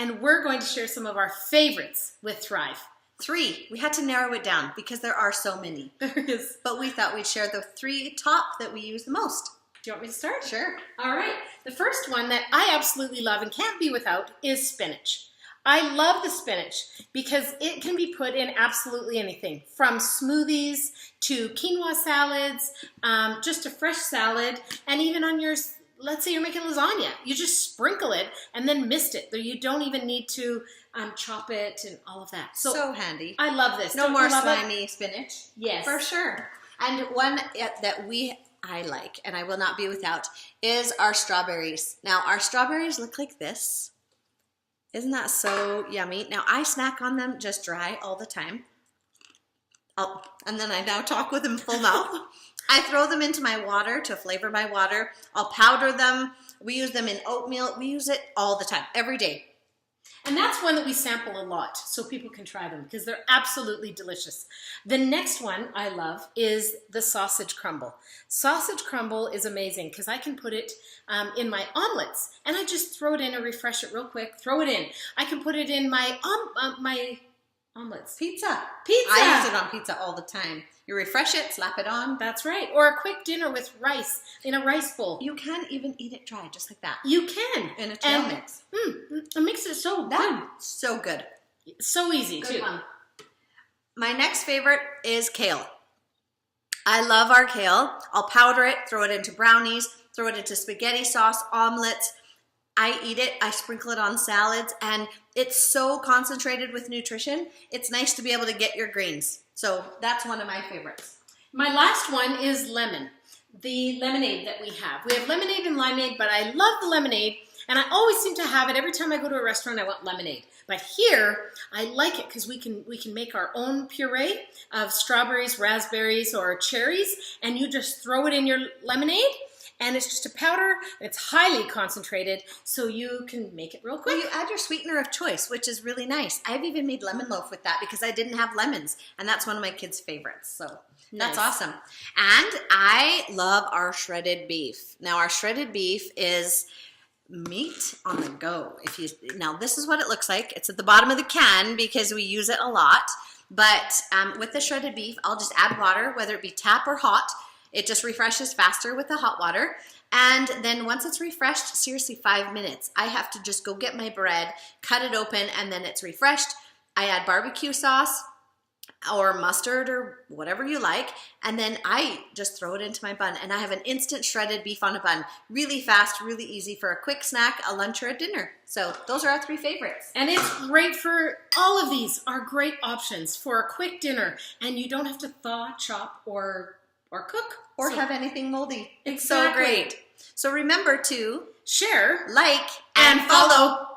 and we're going to share some of our favorites with Thrive. 3. We had to narrow it down because there are so many. There is. But we thought we'd share the 3 top that we use the most. Do you want me to start? Sure. All right. The first one that I absolutely love and can't be without is spinach. I love the spinach because it can be put in absolutely anything, from smoothies to quinoa salads, just a fresh salad, and even on your, let's say you're making lasagna, you just sprinkle it and then mist it. You don't even need to chop it and all of that. So handy. I love this. No more slimy spinach. Yes. For sure. And one that I like, and I will not be without, is our strawberries. Now, our strawberries look like this. Isn't that so yummy? Now, I snack on them just dry all the time. And then I now talk with them full mouth. I throw them into my water to flavor my water. I'll powder them. We use them in oatmeal. We use it all the time, every day. And that's one that we sample a lot so people can try them because they're absolutely delicious. The next one I love is the sausage crumble. Sausage crumble is amazing because I can put it in my omelets and I just throw it in and refresh it real quick. Throw it in. I can put it in my omelets. Pizza. I use it on pizza all the time. You refresh it, slap it on. That's right. Or a quick dinner with rice in a rice bowl. You can even eat it dry, just like that. You can. In a trail mix. It makes it so good. So good. So easy, Good too. one. My next favorite is kale. I love our kale. I'll powder it, throw it into brownies, throw it into spaghetti sauce, omelets. I eat it, I sprinkle it on salads, and it's so concentrated with nutrition. It's nice to be able to get your greens. So that's one of my favorites. My last one is lemon. The lemonade that we have. We have lemonade and limeade, but I love the lemonade, and I always seem to have it. Every time I go to a restaurant, I want lemonade. But here, I like it because we can make our own puree of strawberries, raspberries, or cherries, and you just throw it in your lemonade, and it's just a powder. It's highly concentrated, so you can make it real quick. Well, you add your sweetener of choice, which is really nice. I've even made lemon loaf with that because I didn't have lemons, and that's one of my kids' favorites. So that's awesome. And I love our shredded beef. Now, our shredded beef is meat on the go. Now, this is what it looks like. It's at the bottom of the can because we use it a lot. But with the shredded beef, I'll just add water, whether it be tap or hot. It just refreshes faster with the hot water. And then once it's refreshed, seriously, 5 minutes. I have to just go get my bread, cut it open, and then it's refreshed. I add barbecue sauce or mustard or whatever you like, and then I just throw it into my bun, and I have an instant shredded beef on a bun. Really fast, really easy for a quick snack, a lunch, or a dinner. So those are our 3 favorites. And it's great for, all of these are great options for a quick dinner, and you don't have to thaw, chop, or cook. Or have anything moldy. It's Exactly. so great. So remember to share, like, and follow.